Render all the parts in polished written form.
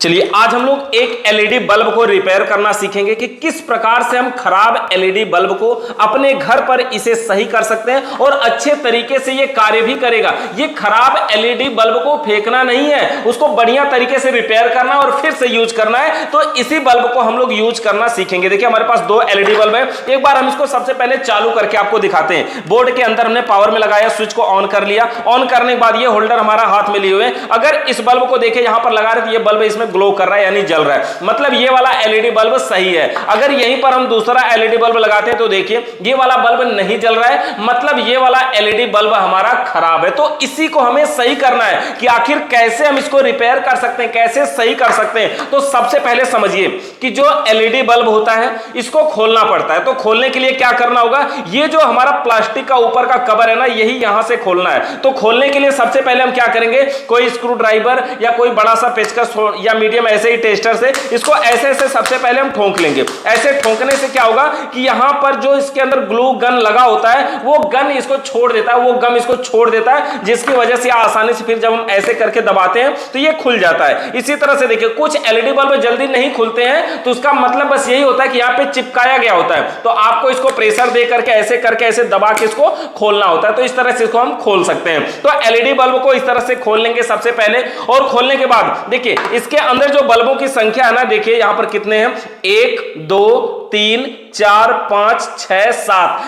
चलिए आज हम लोग एक एलईडी बल्ब को रिपेयर करना सीखेंगे कि किस प्रकार से हम खराब एलईडी बल्ब को अपने घर पर इसे सही कर सकते हैं और अच्छे तरीके से ये कार्य भी करेगा। ये खराब एलईडी बल्ब को फेंकना नहीं है, उसको बढ़िया तरीके से रिपेयर करना और फिर से यूज करना है। तो इसी बल्ब को हम लोग यूज करना सीखेंगे। देखिए हमारे पास दो एलईडी बल्ब है। एक बार हम इसको सबसे पहले चालू करके आपको दिखाते हैं। बोर्ड के अंदर हमने पावर में लगाया, स्विच को ऑन कर लिया। ऑन करने के बाद ये होल्डर हमारा हाथ में लिए हुए। अगर इस बल्ब को देखें यहां पर लगा रहे तो ये बल्ब इसमें ग्लो कर रहा है यानी जल रहा है, मतलब ये वाला एलईडी बल्ब सही है। अगर यहीं पर हम दूसरा एलईडी बल्ब लगाते हैं तो देखिए ये वाला बल्ब नहीं जल रहा है, मतलब ये वाला एलईडी बल्ब हमारा खराब है। तो इसी को हमें सही करना है कि आखिर कैसे हम इसको रिपेयर कर सकते हैं, कैसे सही कर सकते हैं। तो सबसे पहले समझिए कि जो एलईडी बल्ब होता है इसको खोलना पड़ता है। तो खोलने के लिए क्या करना होगा, ये जो हमारा प्लास्टिक का ऊपर का कवर है ना, यही यहां से खोलना है। तो खोलने के लिए सबसे पहले हम क्या करेंगे, कोई स्क्रू ड्राइवर या कोई बड़ा सा पेचकस या मीडियम ऐसे ही टेस्टर से इसको ऐसे ऐसे सबसे पहले हम ठोक लेंगे। ऐसे ठोकने से क्या होगा कि यहां पर जो इसके अंदर ग्लू गन लगा होता है वो गन इसको छोड़ देता है, वो गम इसको छोड़ देता है, जिसकी वजह से आसानी से फिर जब हम ऐसे करके दबाते हैं तो ये खुल जाता है। इसी तरह से देखिए कुछ एलईडी बल्ब जल्दी नहीं खुलते हैं, तो उसका मतलब बस यही होता है कि यहां पे चिपकाया गया होता है। तो आपको इसको प्रेशर दे करके ऐसे दबा के इसको खोलना होता है। तो इस तरह से इसको हम खोल सकते हैं। तो एलईडी बल्ब को इस तरह से खोल लेंगे सबसे पहले। और खोलने के बाद देखिए इसके अंदर जो बल्बों की संख्या है ना, देखिए यहां पर कितने हैं, 1 2 3 4 5 6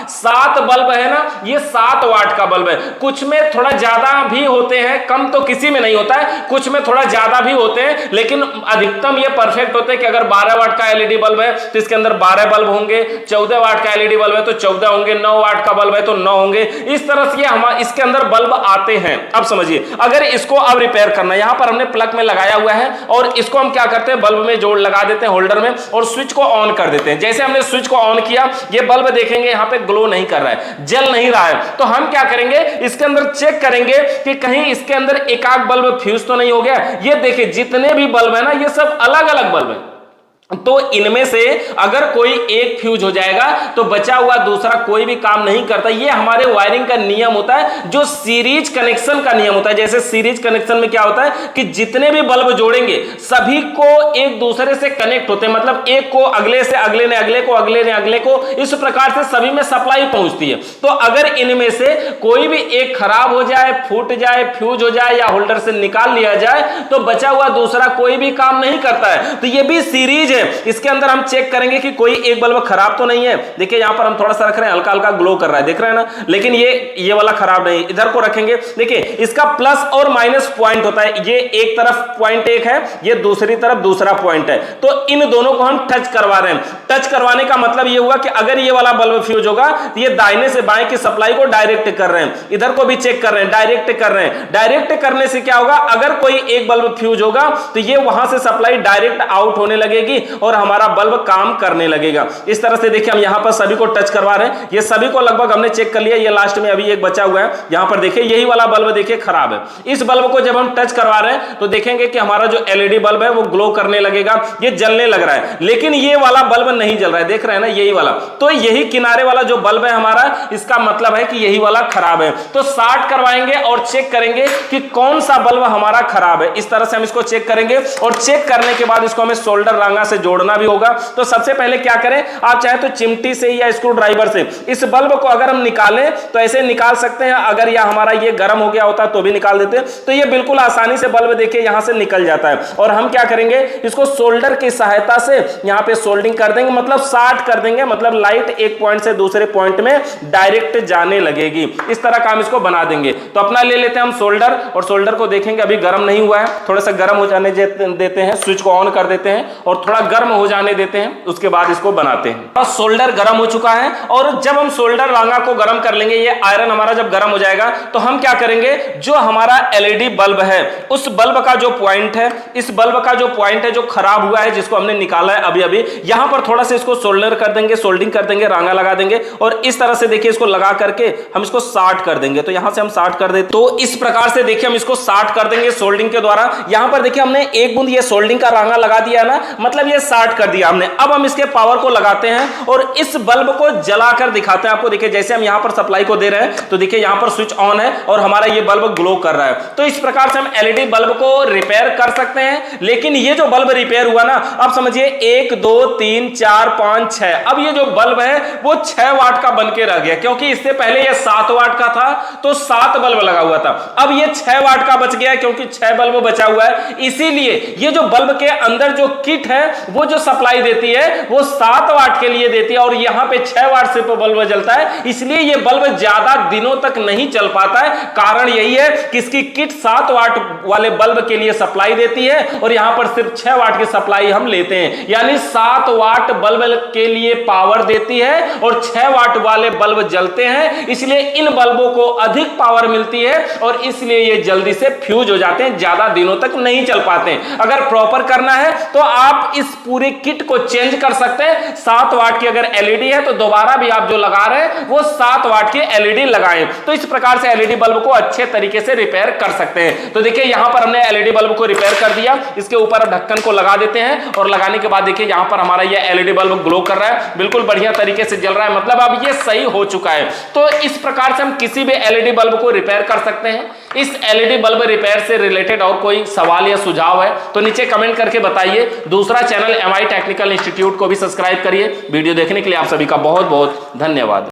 7 बल्ब है ना। ये 7 वाट का बल्ब है। कुछ में थोड़ा ज्यादा भी होते हैं, कम तो किसी में नहीं होता है, कुछ में थोड़ा ज्यादा भी होते हैं, लेकिन अधिकतम ये परफेक्ट होते हैं कि अगर 12 वाट का एलईडी बल्ब है तो इसके अंदर 12 बल्ब होंगे, 14 वाट का एलईडी बल्ब है तो 14 होंगे, 9 वाट का बल्ब है तो 9 होंगे। इस तरह से हम इसके अंदर बल्ब आते हैं। अब समझिए अगर इसको अब रिपेयर करना है, यहां पर हमने प्लग में लगाया हुआ है और इसको हम क्या करते हैं, बल्ब में जोड़ लगा देते हैं होल्डर में और स्विच को ऑन कर देते हैं। जैसे हमने स्विच को ऑन किया ये बल्ब देखेंगे यहां पे ग्लो नहीं कर रहा है, जल नहीं रहा है। तो हम क्या करेंगे, इसके अंदर चेक करेंगे कि कहीं इसके अंदर एकाक बल्ब फ्यूज तो नहीं हो गया। ये देखिए जितने भी बल्ब है ना ये सब अलग अलग बल्ब है। तो इनमें से अगर कोई एक फ्यूज हो जाएगा तो बचा हुआ दूसरा कोई भी काम नहीं करता। ये हमारे वायरिंग का नियम होता है, जो सीरीज कनेक्शन का नियम होता है। जैसे सीरीज कनेक्शन में क्या होता है कि जितने भी बल्ब जोड़ेंगे सभी को एक दूसरे से कनेक्ट होते हैं, मतलब एक को अगले से अगले ने अगले को, अगले ने अगले को, इस प्रकार से सभी में सप्लाई पहुंचती है। तो अगर इनमें से कोई भी एक खराब हो जाए, फूट जाए, फ्यूज हो जाए या होल्डर से निकाल लिया जाए तो बचा हुआ दूसरा कोई भी काम नहीं करता है। तो ये भी सीरीज है। इसके अंदर हम चेक करेंगे कि कोई एक बल्ब खराब तो नहीं है। देखिए यहां पर हम थोड़ा सा रख रहे हैं, हल्का हल्का ग्लो कर रहा है, देख रहे हैं ना, लेकिन ये वाला खराब नहीं। इधर को रखेंगे, देखिए इसका प्लस और माइनस पॉइंट होता है। ये एक तरफ पॉइंट एक है, ये दूसरी तरफ दूसरा पॉइंट है। तो इन दोनों को हम टच करवा रहे हैं। टच करवाने का मतलब ये हुआ कि अगर ये वाला बल्ब फ्यूज होगा तो ये दाहिने से बाएं की सप्लाई को डायरेक्ट कर रहे हैं, इधर को भी चेक कर रहे हैं, डायरेक्ट कर रहे हैं। डायरेक्ट करने से क्या होगा, अगर कोई एक बल्ब फ्यूज होगा तो ये वहां से सप्लाई डायरेक्ट आउट होने लगेगी और हमारा बल्ब काम करने लगेगा। इस तरह से देखिए हम यहां पर सभी को टच करवा रहे हैं। ये सभी को लगभग हमने चेक कर लिया। ये लास्ट में अभी एक बचा हुआ है, यहां पर देखिए यही वाला बल्ब देखिए खराब है। इस बल्ब को जब हम टच करवा रहे हैं तो देखेंगे कि हमारा जो एलईडी बल्ब है वो ग्लो करने लगेगा, ये जलने लग रहा है। लेकिन ये वाला बल्ब नहीं जल रहा है, देख रहे हैं ना, यही वाला। तो यही किनारे वाला जो बल्ब है हमारा, इसका मतलब है कि यही वाला खराब है। तो शार्ट करवाएंगे और चेक करेंगे कि कौन सा बल्ब हमारा खराब है। इस तरह से हम इसको चेक करेंगे और चेक करने के बाद इसको हमें सोल्डर रांगा से जोड़ना भी होगा। तो सबसे पहले क्या करें, आप चाहे तो चिमटी से या स्क्रू ड्राइवर से इस बल्ब को अगर हम निकालें तो ऐसे निकाल सकते हैं। अगर यह हमारा ये गर्म हो गया होता तो भी निकाल देते, तो ये बिल्कुल आसानी से बल्ब देखिए यहां से निकल जाता है। और हम क्या करेंगे, इसको सोल्डर की सहायता से यहां पे सोल्डिंग कर देंगे, मतलब शार्ट कर देंगे, मतलब लाइट एक पॉइंट से दूसरे पॉइंट में डायरेक्ट जाने लगेगी। इस तरह का हम इसको बना देंगे। तो अपना ले लेते हैं हम सोल्डर, और सोल्डर को देखेंगे अभी गर्म नहीं हुआ है, थोड़ा सा गर्म हो जाने देते हैं, स्विच को ऑन कर देते हैं और थोड़ा गर्म हो जाने देते हैं, उसके बाद इसको बनाते हैं। सोल्डर गर्म हो चुका है और जब हम सोल्डर रांगा को गर्म कर लेंगे, ये आयरन हमारा जब गर्म हो जाएगा तो हम क्या करेंगे, जो हमारा एलईडी बल्ब है उस बल्ब का जो पॉइंट है, इस बल्ब का जो पॉइंट है जो खराब हुआ है, जिसको हमने निकाला है अभी अभी, यहां पर थोड़ा सा इसको सोल्डर कर देंगे, सोल्डिंग कर देंगे, रांगा लगा देंगे और इस तरह से देखिए इसको लगा करके हम इसको शार्ट कर देंगे। तो यहां से हम शार्ट कर दे, तो इस प्रकार से देखिए हम इसको शार्ट कर देंगे सोल्डिंग के द्वारा। यहां पर देखिए हमने एक बूंद ये सोल्डिंग का रांगा लगा दिया ना, मतलब ये स्टार्ट कर दिया हमने। अब हम इसके पावर को लगाते हैं और इस बल्ब को जलाकर दिखाते हैं आपको। देखिए जैसे हम यहां पर सप्लाई को दे रहे हैं तो देखिए यहां पर स्विच ऑन है और हमारा ये बल्ब ग्लो कर रहा है। तो इस प्रकार से हम एलईडी बल्ब को रिपेयर कर सकते हैं। लेकिन ये जो बल्ब रिपेयर हुआ ना, अब समझिए 1 2 3 4 5 6, अब ये जो बल्ब है वो 6 वाट का बन के रह गया, क्योंकि इससे पहले ये 7 वाट का था तो 7 बल्ब लगा हुआ था। अब ये 6 वाट का बच गया क्योंकि 6 बल्ब बचा हुआ है। इसीलिए ये जो बल्ब के अंदर जो किट है वो जो सप्लाई देती है वो 7 वाट के लिए देती है और यहां पे 6 वाट से बल्ब जलता है। इसलिए ये बल्ब ज्यादा दिनों तक नहीं चल पाता है। कारण यही है कि इसकी किट 7 वाट वाले बल्ब के लिए सप्लाई देती है और यहां पर सिर्फ 6 वाट की सप्लाई हम लेते हैं, यानी 7 वाट बल्ब के लिए पावर देती है और 6 वाट वाले बल्ब जलते हैं। इसलिए इन बल्बों को अधिक पावर मिलती है और इसलिए ये जल्दी से फ्यूज हो जाते हैं, ज्यादा दिनों तक नहीं चल पाते हैं। अगर प्रॉपर करना है तो आप इस पूरे किट को चेंज कर सकते हैं। 7 वाट की अगर एलईडी है तो दोबारा भी आप जो लगा रहे हैं वो 7 वाट की एलईडी लगाएं। तो इस प्रकार से एलईडी बल्ब को अच्छे तरीके से रिपेयर कर सकते हैं। तो देखिए यहां पर हमने एलईडी बल्ब को रिपेयर कर दिया। इसके ऊपर ढक्कन को लगा देते हैं और लगाने के बाद देखिए यहां पर हमारा ये एलईडी बल्ब ग्लो कर रहा है, बिल्कुल बढ़िया तरीके से जल रहा है, मतलब अब ये सही हो चुका है। तो इस प्रकार से हम किसी भी एलईडी बल्ब को रिपेयर कर सकते हैं। इस एलईडी बल्ब रिपेयर से रिलेटेड और कोई सवाल या सुझाव है तो नीचे कमेंट करके बताइए। दूसरा चैनल MI टेक्निकल इंस्टीट्यूट को भी सब्सक्राइब करिए। वीडियो देखने के लिए आप सभी का बहुत बहुत धन्यवाद।